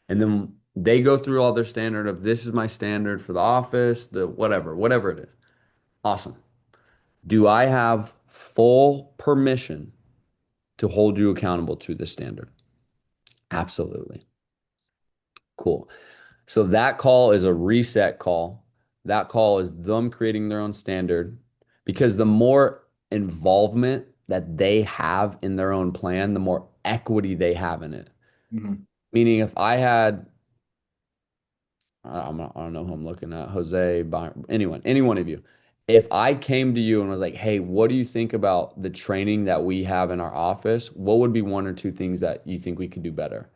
And then they go through all their standard of this is my standard for the office, the whatever it is. Awesome. Do I have full permission to hold you accountable to this standard? Absolutely. Cool. So that call is a reset call. That call is them creating their own standard because the more involvement that they have in their own plan, the more equity they have in it. Mhm. Meaning, if I had, I don't know who I'm looking at, Jose, Byron, anyone, any one of you, if I came to you and was like, hey, what do you think about the training that we have in our office? What would be one or two things that you think we could do better?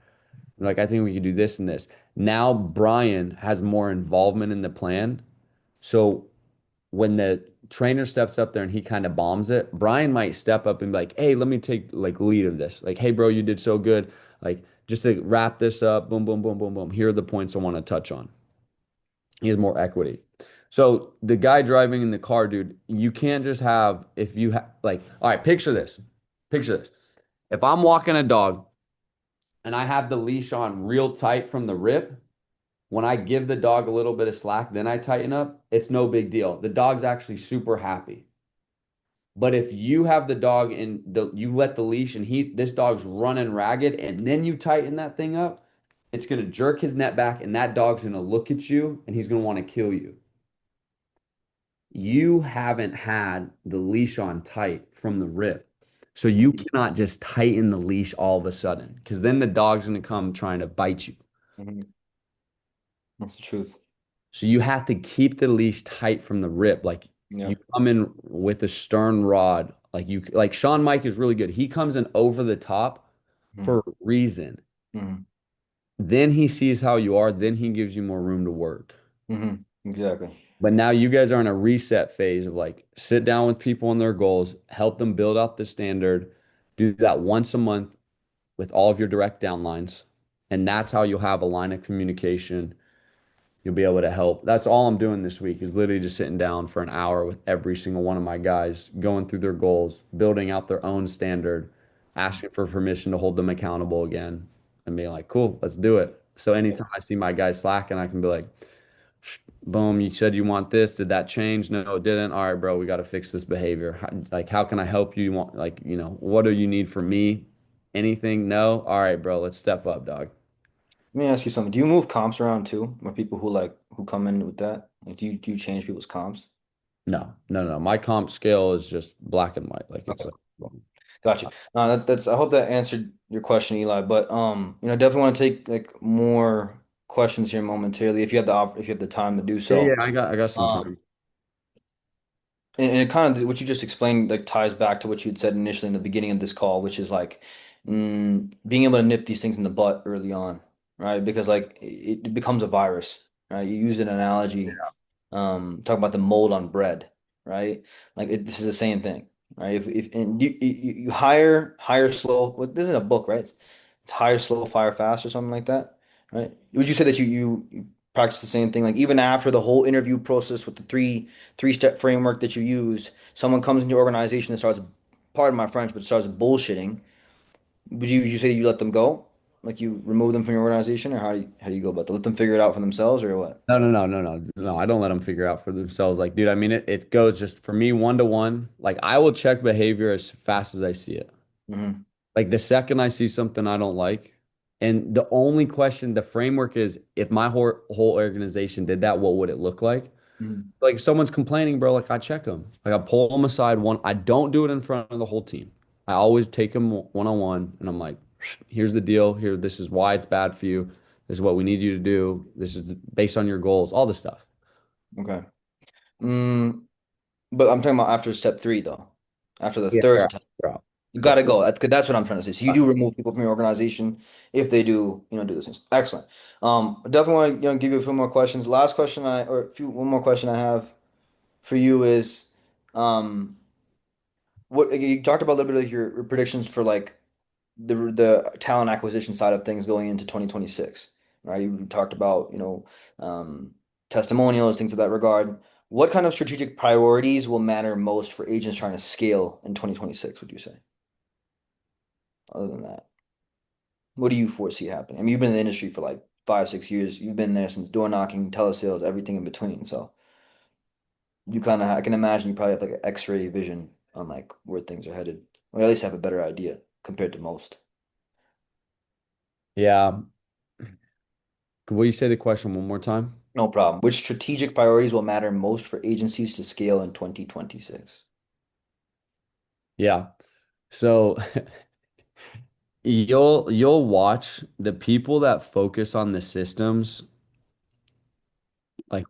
Like, I think we could do this and this. Now Brian has more involvement in the plan. So when the trainer steps up there and he kind of bombs it, Brian might step up and be like, "Hey, let me take like lead of this. Like, hey, bro, you did so good. Like, just to wrap this up, boom, boom, boom, boom, boom. Here are the points I want to touch on." He has more equity. So the guy driving in the car, dude, you can't just have if you have like, all right, picture this. Picture this. If I'm walking a dog and I have the leash on real tight from the rip, when I give the dog a little bit of slack, then I tighten up, it's no big deal. The dog's actually super happy. But if you have the dog and you let the leash and this dog's running ragged and then you tighten that thing up, it's gonna jerk his net back and that dog's gonna look at you and he's gonna want to kill you. You haven't had the leash on tight from the rip. So you Mhm. cannot just tighten the leash all of a sudden because then the dog's gonna come trying to bite you. Mhm. That's the truth. So you have to keep the leash tight from the rip. Like Yeah. you come in with a stern rod. Like Sean Mike is really good. He comes in over the top for Mhm. a reason. Mhm. Then he sees how you are, then he gives you more room to work. Mhm. Exactly. But now you guys are in a reset phase of like sit down with people on their goals, help them build out the standard, do that once a month with all of your direct downlines. And that's how you'll have a line of communication. You'll be able to help. That's all I'm doing this week is literally just sitting down for an hour with every single one of my guys, going through their goals, building out their own standard, asking for permission to hold them accountable again, and being like, cool, let's do it. So anytime I see my guys slacking, I can be like, boom, you said you want this. Did that change? No, it didn't. All right, bro, we got to fix this behavior. How can I help you? You want, what do you need from me? Anything? No? All right, bro, let's step up, dog. Let me ask you something. Do you move comps around too? Or people who who come in with that? Like, do you change people's comps? No, no, no. My comp scale is just black and white. Like it's Okay. like, Cool. Gotcha. That's I hope that answered your question, Eli. But definitely want to take like more questions here momentarily if you have if you have the time to do yeah, yeah. so. I got some Um, time. and it kind of what you just explained like ties back to what you had said initially in the beginning of this call, which is like being able to nip these things in the butt early on, right? Because like it becomes a virus, right? You use an analogy, talk about the mold on bread, right? Like this is the same thing, right? If and you hire slow. What this is a book, right? It's hire slow, fire fast, or something like that, right? Would you say that you practice the same thing? Like even after the whole interview process with the three-step framework that you use, someone comes into your organization and starts, pardon my French, but starts bullshitting. Would you say you let them go? Like you remove them from your organization, or how do you go about that? Let them figure it out for themselves, or what? No, no, no, no, no, no. I don't let them figure out for themselves. Like, dude, I mean, it goes just for me one to one. Like, I will check behavior as fast as I see it. Hmm. Like, the second I see something I don't like, and the only question, the framework is if my whole organization did that, what would it look like? Hmm. Like, if someone's complaining, bro, like, I check them. Like, I pull them aside one. I don't do it in front of the whole team. I always take them one on one, and I'm like, here's the deal. Here, this is why it's bad for you. This is what we need you to do. This is based on your goals, all this stuff. Okay. Mm, but I'm talking about after step three, though. After the Yeah, third time, bro. you The gotta go. That's what I'm trying to say. So you do remove people from your organization if they do, do these things. Excellent. I definitely want to, give you a few more questions. Last question one more question I have for you is, what you talked about a little bit of your predictions for like the talent acquisition side of things going into 2026, right? You talked about, testimonials, things of that regard. What kind of strategic priorities will matter most for agents trying to scale in 2026, would you say? Other than that, what do you foresee happening? I mean, you've been in the industry for like 5, 6 years. You've been there since door knocking, telesales, everything in between. So you kind of, I can imagine you probably have like an X-ray vision on like where things are headed, or at least have a better idea compared to most. Yeah. Will you say the question one more time? No problem. Which strategic priorities will matter most for agencies to scale in 2026? Yeah. So you'll watch the people that focus on the systems, like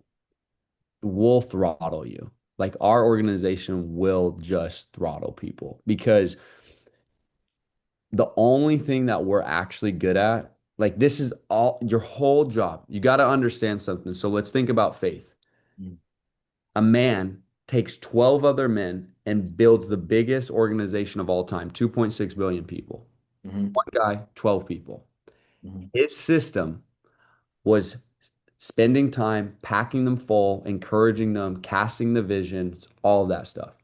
will throttle you. Like our organization will just throttle people because the only thing that we're actually good at Like this is all your whole job. You got to understand something. So let's think about faith. Mhm. A man takes 12 other men and builds the biggest organization of all time, 2.6 billion people. Mhm. One guy, 12 people. Mhm. His system was spending time packing them full, encouraging them, casting the vision, all of that stuff.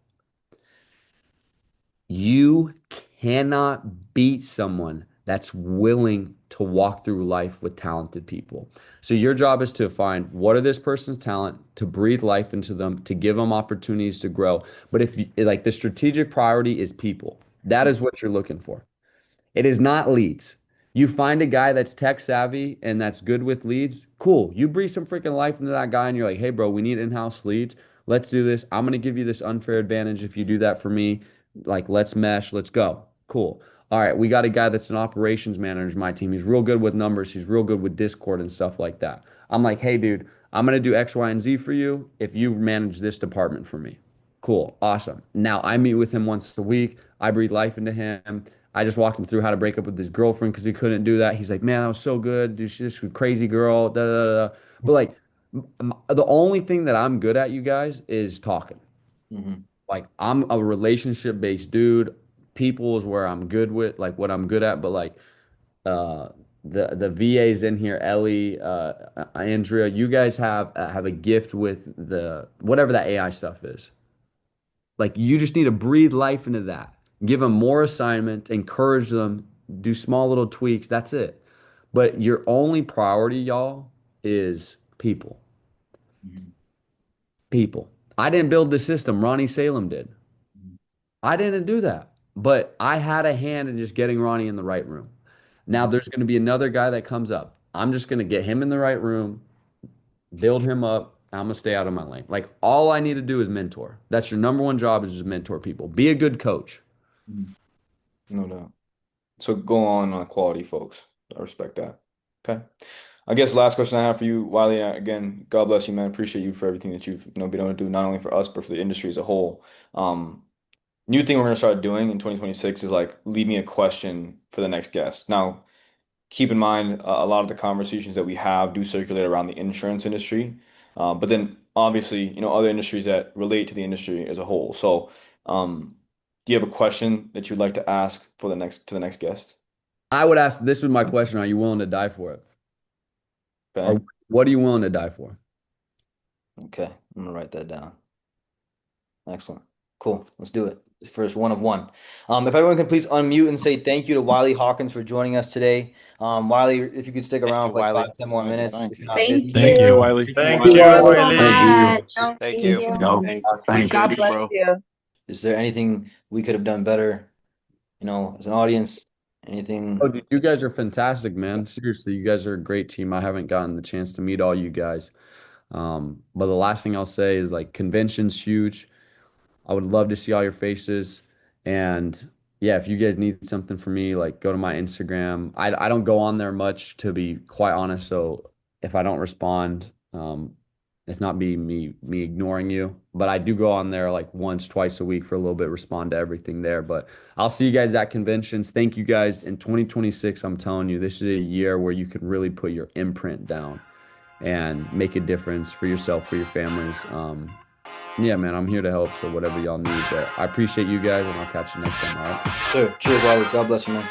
You cannot beat someone that's willing to walk through life with talented people. So your job is to find what are this person's talent, to breathe life into them, to give them opportunities to grow. But if you, like the strategic priority is people, that is what you're looking for. It is not leads. You find a guy that's tech savvy and that's good with leads. Cool. You breathe some freaking life into that guy and you're like, hey, bro, we need in-house leads. Let's do this. I'm going to give you this unfair advantage if you do that for me. Like, let's mesh. Let's go. Cool. All right. We got a guy that's an operations manager, my team. He's real good with numbers. He's real good with Discord and stuff like that. I'm like, hey, dude, I'm going to do X, Y, and Z for you if you manage this department for me. Cool. Awesome. Now I meet with him once a week. I breathe life into him. I just walked him through how to break up with his girlfriend because he couldn't do that. He's like, man, that was so good. Dude, she's just a crazy girl. Da, da, da, da. But like, the only thing that I'm good at, you guys, is talking. Mhm. Like, I'm a relationship based dude. People is where I'm good with, like what I'm good at. But like, uh, the VAs in here, Ellie, Andrea, you guys have a gift with the whatever that AI stuff is. Like you just need to breathe life into that. Give them more assignment, encourage them, do small little tweaks. That's it. But your only priority, y'all, is people. Mhm. People. I didn't build the system. Ronnie Salem did. Mhm. I didn't do that. But I had a hand in just getting Ronnie in the right room. Now Mhm. there's going to be another guy that comes up. I'm just going to get him in the right room, build him up. I'm gonna stay out of my lane. Like all I need to do is mentor. That's your number one job is just mentor people. Be a good coach. Mhm. No doubt. So go on quality, folks. I respect that. Okay. I guess last question I have for you, Wiley. Again, God bless you, man. Appreciate you for everything that you've been able to do, not only for us but for the industry as a whole. Um, New thing we're gonna start doing in 2026 is like leave me a question for the next guest. Now, keep in mind a lot of the conversations that we have do circulate around the insurance industry, but then obviously other industries that relate to the industry as a whole. So, do you have a question that you'd like to ask for the next guest? I would ask, this was my question, are you willing to die for it? Okay. Or what are you willing to die for? Okay. I'm gonna write that down. Excellent. Cool. Let's do it. First one of one. If everyone can please unmute and say thank you to Wylie Hawkins for joining us today. Wylie, if you could stick Thank around you, for like Wiley. 5, 10 more minutes Thank if you're you. not Thank busy. Thank you, you. Wiley. Thank Thank you, you so Wiley. Thank you. much. Thank Thank you. you. Thank Thanks. God you, bless bro. you. Is there anything we could have done better, as an audience? Oh, Anything? dude, you guys are fantastic, man. Seriously, you guys are a great team. I haven't gotten the chance to meet all you guys. But the last thing I'll say is like convention's huge. I would love to see all your faces. And yeah, if you guys need something from me, like go to my Instagram. I don't go on there much, to be quite honest. So if I don't respond, it's not be me ignoring you. But I do go on there like once, twice a week for a little bit, respond to everything there. But I'll see you guys at conventions. Thank you guys. In 2026, I'm telling you, this is a year where you can really put your imprint down and make a difference for yourself, for your families. Yeah, man, I'm here to help. So whatever y'all need, but I appreciate you guys, and I'll catch you next time. All right. Sure. Cheers, Wylie. God bless you, man.